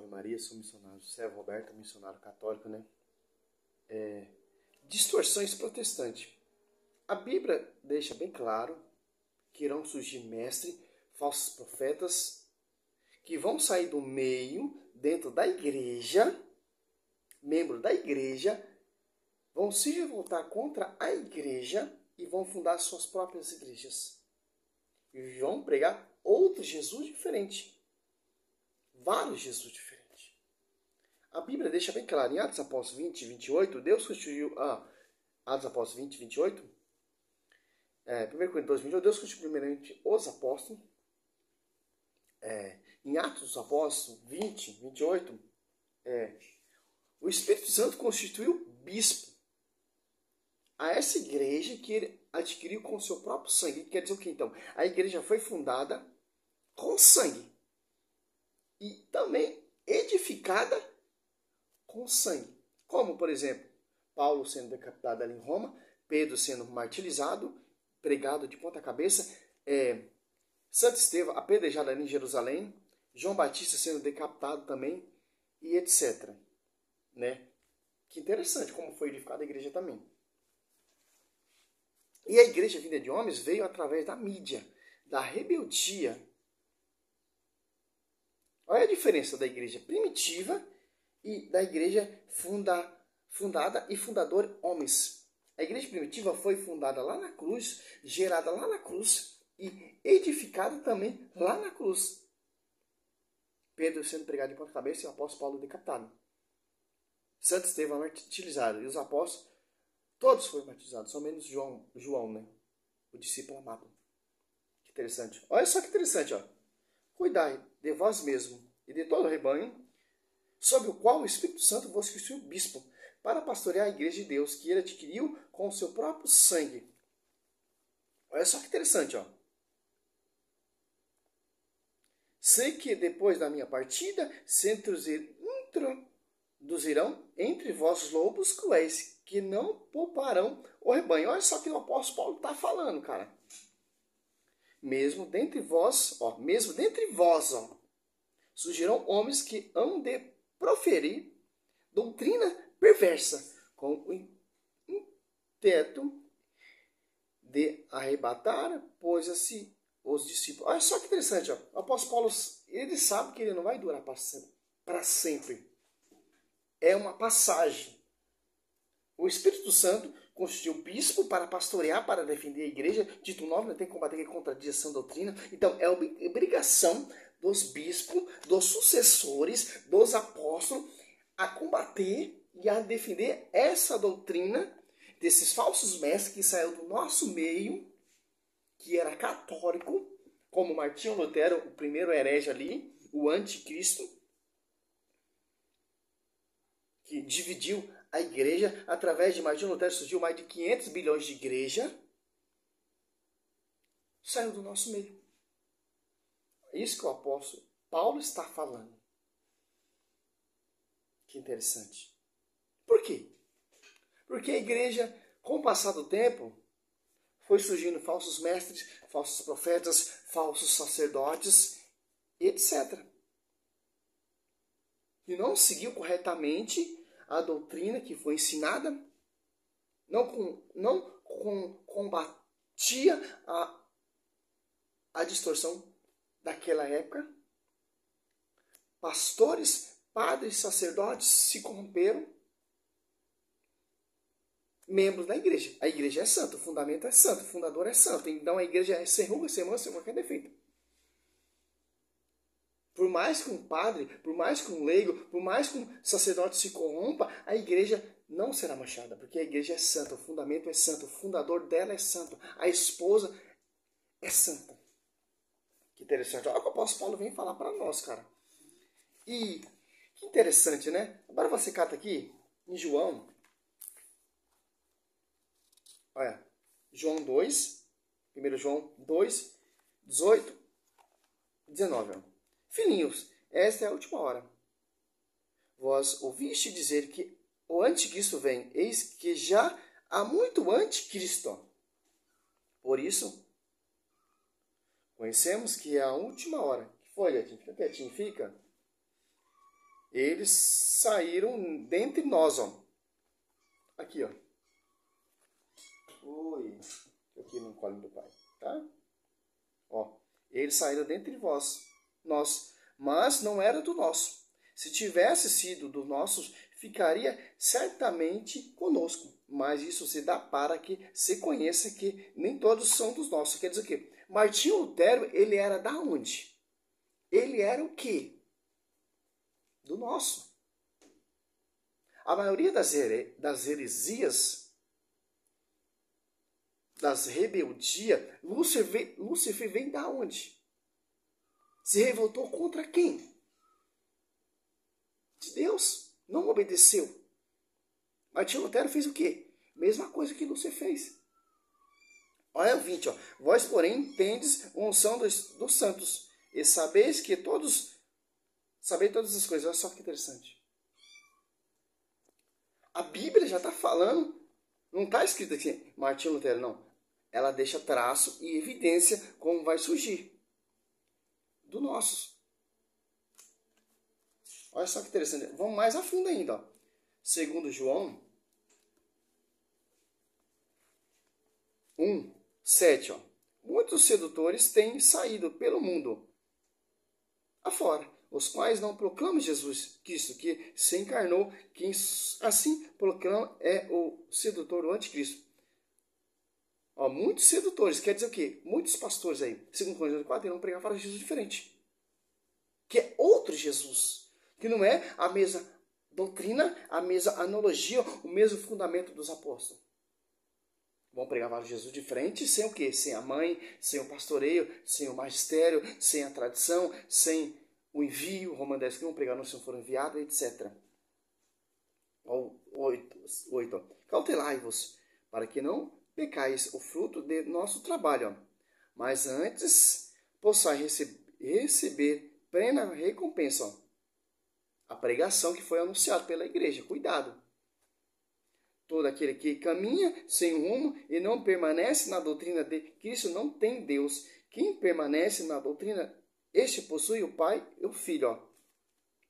Salve Maria, sou missionário José Roberto, missionário católico, né? Distorções protestantes. A Bíblia deixa bem claro que irão surgir mestres, falsos profetas, que vão sair do meio, dentro da igreja, membros da igreja, vão se revoltar contra a igreja e vão fundar suas próprias igrejas. E vão pregar outro Jesus diferente. Vários Jesus diferentes. A Bíblia deixa bem claro, em Atos Apóstolos 20, 28, Deus constituiu... Atos Apóstolos 20, 28. 1 Coríntios 2, 28, Deus constituiu primeiramente os apóstolos. Em Atos dos Apóstolos 20, 28, o Espírito Santo constituiu bispo a essa igreja que ele adquiriu com o seu próprio sangue. Quer dizer o que então? A igreja foi fundada com sangue. E também edificada com sangue. Como, por exemplo, Paulo sendo decapitado ali em Roma, Pedro sendo martirizado, pregado de ponta cabeça, Santo Estevão apedrejado ali em Jerusalém, João Batista sendo decapitado também, e etc. Né? Que interessante como foi edificada a igreja também. E a igreja vinda de homens veio através da mídia, da rebeldia. Olha a diferença da igreja primitiva e da igreja fundada e fundadora homens. A igreja primitiva foi fundada lá na cruz, gerada lá na cruz e edificada também lá na cruz. Pedro sendo pregado de ponta cabeça e o apóstolo Paulo decapitado. Santo Estevão martirizado e os apóstolos todos foram martirizados, só menos João, né? O discípulo amado. Que interessante. Olha só que interessante, ó. Cuidai de vós mesmo e de todo o rebanho, sobre o qual o Espírito Santo vos constituiu bispo, para pastorear a igreja de Deus, que ele adquiriu com o seu próprio sangue. Olha só que interessante, ó. Sei que depois da minha partida se introduzirão entre vós lobos cruéis, que não pouparão o rebanho. Olha só o que o apóstolo Paulo está falando, cara. Mesmo dentre vós, surgirão homens que hão de proferir doutrina perversa, com o intento de arrebatar, pois assim, os discípulos. Olha só que interessante, ó. O apóstolo Paulo, ele sabe que ele não vai durar para sempre. É uma passagem. O Espírito Santo constituiu o bispo para pastorear, para defender a igreja. Tito 9, tem que combater a contradição da doutrina. Então, é obrigação dos bispos, dos sucessores, dos apóstolos, a combater e a defender essa doutrina desses falsos mestres que saiu do nosso meio, que era católico, como Martinho Lutero, o primeiro herege ali, o anticristo, que dividiu a igreja. Através de Martinho Lutero surgiu mais de 500 bilhões de igreja. Saiu do nosso meio. É isso que o apóstolo Paulo está falando. Que interessante. Por quê? Porque a igreja, com o passar do tempo, foi surgindo falsos mestres, falsos profetas, falsos sacerdotes, etc. E não seguiu corretamente a doutrina que foi ensinada, não combatia a distorção daquela época. Pastores, padres, sacerdotes se corromperam. Membros da igreja. A igreja é santa, o fundamento é santo, o fundador é santo. Então a igreja é sem ruga, sem mancha, sem qualquer defeito. Por mais que um padre, por mais que um leigo, por mais que um sacerdote se corrompa, a igreja não será manchada, porque a igreja é santa, o fundamento é santo, o fundador dela é santo, a esposa é santa. Que interessante. Olha o que o apóstolo Paulo vem falar para nós, cara. E que interessante, né? Agora você cata aqui em João. Olha, João 2, 1 João 2, 18, 19. Ó. Filhinhos, esta é a última hora. Vós ouviste dizer que o anticristo vem, eis que já há muito anticristo. Por isso, conhecemos que é a última hora. Que foi, Gatinho? Fica quietinho, fica. eles saíram dentre nós, ó. Aqui, ó. Oi. Aqui no colo do Pai, tá? Ó, eles saíram dentre nós, mas não era do nosso. Se tivesse sido do nosso, ficaria certamente conosco. Mas isso se dá para que se conheça que nem todos são dos nossos. Quer dizer o quê? Martinho Lutero, ele era da onde? Ele era o quê? Do nosso. A maioria das heresias, das rebeldias, Lúcifer vem da onde? Se revoltou contra quem? De Deus. Não obedeceu. Martinho Lutero fez o quê? Mesma coisa que Lúcifer fez. Olha o 20, ó. Vós, porém, tendes a unção dos santos, e sabeis todas as coisas. Olha só que interessante. A Bíblia já está falando, não está escrito aqui, Martinho Lutero, não. Ela deixa traço e evidência como vai surgir. Do nosso. Olha só que interessante. Vamos mais a fundo ainda, ó. Segundo João 1:7, ó. Muitos sedutores têm saído pelo mundo afora, os quais não proclamam Jesus Cristo, que se encarnou. Quem assim proclama é o sedutor, o anticristo. Ó, muitos sedutores, quer dizer o quê? Muitos pastores aí, segundo Coríntios 4, irão pregar para Jesus diferente. Que é outro Jesus, que não é a mesma doutrina, a mesma analogia, o mesmo fundamento dos apóstolos. Vão pregar para Jesus diferente, sem o quê? Sem a mãe, sem o pastoreio, sem o magistério, sem a tradição, sem o envio, Romanos 10, que vão pregar não se não for enviado, etc. 8. Cautelai-vos, para que não pecais o fruto de nosso trabalho, mas antes possais receber plena recompensa. A pregação que foi anunciada pela igreja. Cuidado. Todo aquele que caminha sem rumo e não permanece na doutrina de Cristo não tem Deus. Quem permanece na doutrina, este possui o Pai e o Filho. Ó.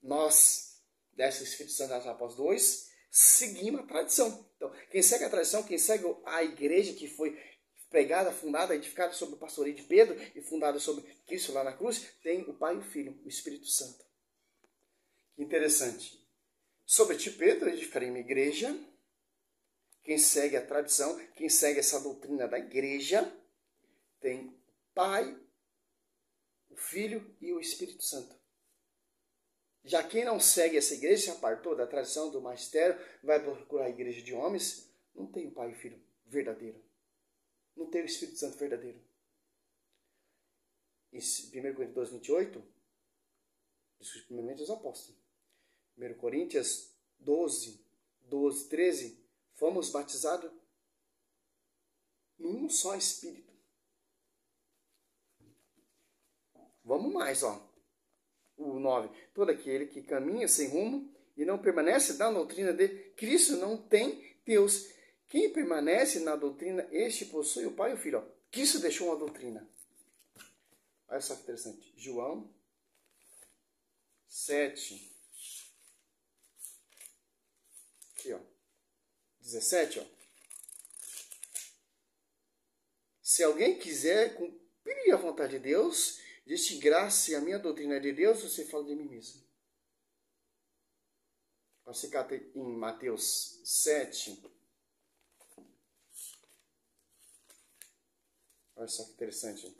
Nós, dessa Espírito Santo das Apóstolos 2, seguimos a tradição. Então, quem segue a tradição, quem segue a igreja que foi pregada, fundada, edificada sobre o pastoreio de Pedro e fundada sobre Cristo lá na cruz, tem o Pai e o Filho, o Espírito Santo. Que interessante. Sobre ti, Pedro, edificarei minha igreja. Quem segue a tradição, quem segue essa doutrina da igreja, tem o Pai, o Filho e o Espírito Santo. Já quem não segue essa igreja, se apartou da tradição do magistério, vai procurar a igreja de homens, não tem o Pai e o Filho verdadeiro. Não tem o Espírito Santo verdadeiro. Em 1 Coríntios 2:28, diz primeiramente os apóstolos. 1 Coríntios 13, fomos batizados num só Espírito. Vamos mais, ó. O 9. Todo aquele que caminha sem rumo e não permanece na doutrina de Cristo não tem Deus. Quem permanece na doutrina, este possui o Pai e o Filho. Ó. Cristo deixou uma doutrina. Olha só que interessante. João 7. Aqui, ó. 17, ó. Se alguém quiser cumprir a vontade de Deus, diz-te graça e a minha doutrina é de Deus, você fala de mim mesmo. Você cata em Mateus 7. Olha só que interessante.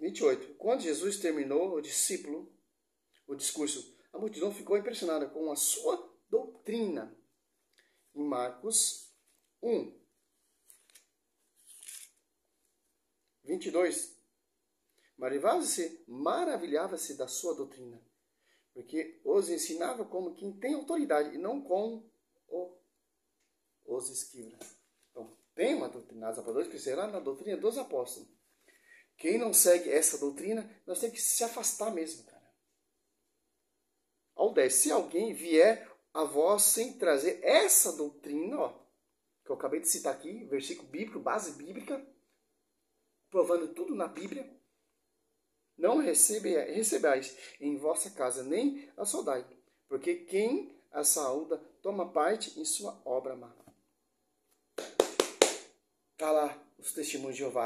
28. Quando Jesus terminou o discurso, a multidão ficou impressionada com a sua doutrina. Em Marcos 1:22, maravilhava-se da sua doutrina, porque os ensinava como quem tem autoridade e não como os escribas. Então, tem uma doutrina dos apóstolos que será na doutrina dos apóstolos. Quem não segue essa doutrina, nós temos que se afastar mesmo, cara. ao 10. Se alguém vier a vós sem trazer essa doutrina, ó, que eu acabei de citar aqui, versículo bíblico, base bíblica, provando tudo na Bíblia, não recebais em vossa casa, nem a saudai, porque quem a saúda toma parte em sua obra má. Está lá os testemunhos de Jeová.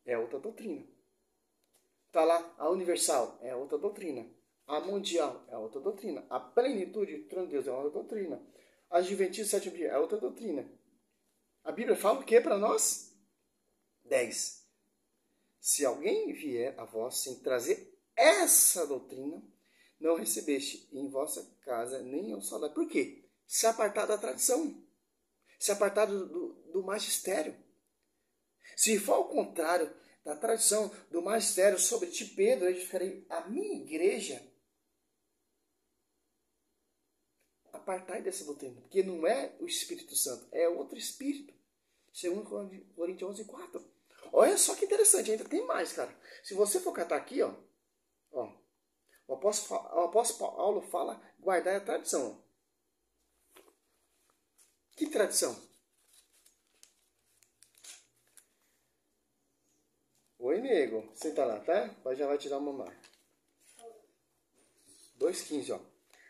É outra doutrina. Está lá a universal, é outra doutrina. A mundial é outra doutrina. A plenitude do trono de Deus é outra doutrina. A Adventista sétimo dia é outra doutrina. A Bíblia fala o que para nós? 10. Se alguém vier a vós sem trazer essa doutrina, não recebeste em vossa casa nem ao saudade. Por quê? Se apartar da tradição. Se apartar do magistério. Se for ao contrário da tradição do magistério sobre ti, Pedro, eu edificarei a minha igreja. Apartai dessa doutrina, porque não é o Espírito Santo, é outro Espírito. Segundo Coríntios 11:4. Olha só que interessante, ainda tem mais, cara. Se você for catar aqui, ó, o apóstolo Paulo fala guardar a tradição. Ó. Que tradição? Oi, nego. Senta lá, tá? O pai já vai te dar uma mamar. 2,15, ó.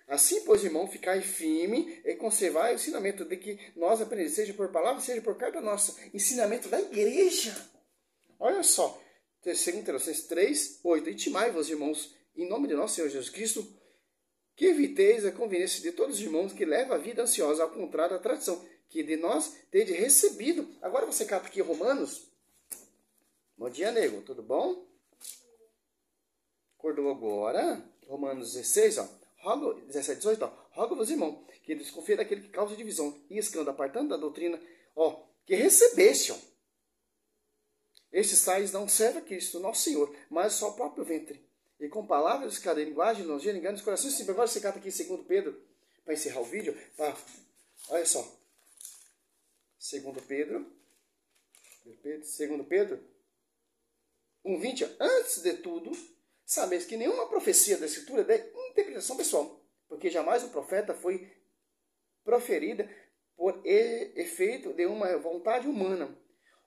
Assim, pois, irmão, ficai firme e conservai o ensinamento de que nós aprendemos, seja por palavra, seja por carta nossa. Ensinamento da igreja. Olha só. 2 Tessalonicenses 3:8. Intimai-vos, irmãos, em nome de nosso Senhor Jesus Cristo, que eviteis a conveniência de todos os irmãos que levam a vida ansiosa, ao contrário da tradição, que de nós tede recebido. Agora você cata aqui Romanos. Bom dia, nego. Tudo bom? Acordou agora? Romanos 16, ó. 17, 18, ó. Rogo-vos, irmão, que desconfie daquele que causa divisão e escândalo, apartando da doutrina, ó, que recebeste, ó. Estes tais não servem a Cristo, nosso Senhor, mas só o próprio ventre. E com palavras de cada linguagem, não engano os corações. Sim, agora você cata aqui em 2 Pedro, para encerrar o vídeo. Tá? Olha só. 2 Pedro 1:20. Antes de tudo, sabeis que nenhuma profecia da Escritura é de interpretação pessoal, porque jamais o profeta foi proferida por efeito de uma vontade humana.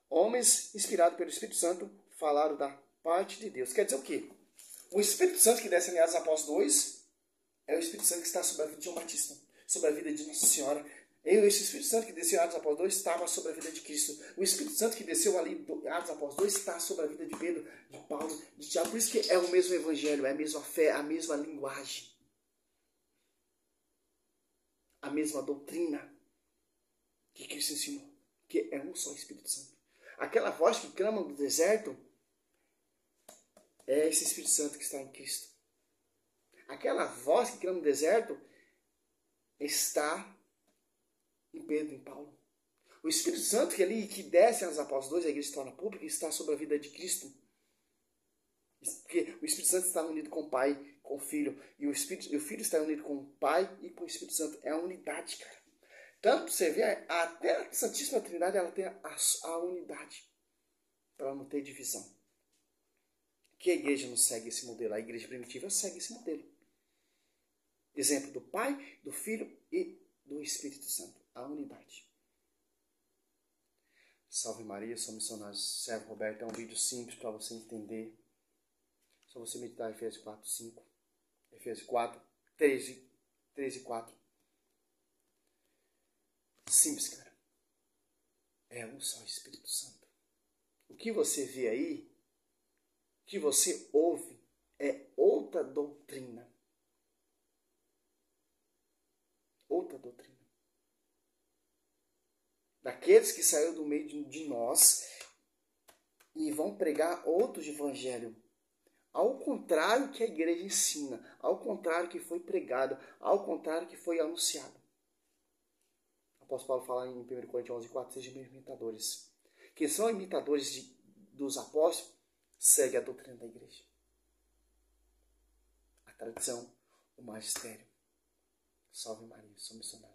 Homens inspirados pelo Espírito Santo falaram da parte de Deus. Quer dizer o quê? O Espírito Santo que desce em Atos Apóstolos 2 é o Espírito Santo que está sobre a vida de João Batista, sobre a vida de Nossa Senhora. E esse Espírito Santo que desceu em Atos Apóstolos 2 estava sobre a vida de Cristo. O Espírito Santo que desceu ali em Atos Apóstolos 2 está sobre a vida de Pedro, de Paulo, de Tiago. Por isso que é o mesmo evangelho, é a mesma fé, a mesma linguagem. A mesma doutrina que Cristo ensinou. Que é um só Espírito Santo. Aquela voz que clama do deserto é esse Espírito Santo que está em Cristo. Aquela voz que clama no deserto está em Pedro, em Paulo. O Espírito Santo que desce aos Apóstolos 2, a igreja se torna pública, está sobre a vida de Cristo. Porque o Espírito Santo está unido com o Pai, com o Filho. E o Filho está unido com o Pai e com o Espírito Santo. É a unidade, cara. Tanto você vê, até a Santíssima Trindade ela tem a unidade. Para ela não ter divisão. Que a igreja não segue esse modelo? A igreja primitiva segue esse modelo. Exemplo do Pai, do Filho e do Espírito Santo. A unidade. Salve Maria, sou missionário Servo Roberto. É um vídeo simples para você entender. Só você meditar em Efésios 4:5. Efésios 4, 3 e 4. Simples, cara. É um só Espírito Santo. O que você vê aí, o que você ouve, é outra doutrina. Outra doutrina. Daqueles que saíram do meio de nós e vão pregar outros evangelhos. Ao contrário que a igreja ensina, ao contrário que foi pregado, ao contrário que foi anunciado. O apóstolo Paulo fala em 1 Coríntios 11:4, sejam meus imitadores. Que são imitadores dos apóstolos, segue a doutrina da igreja. A tradição, o magistério. Salve Maria, sou missionário.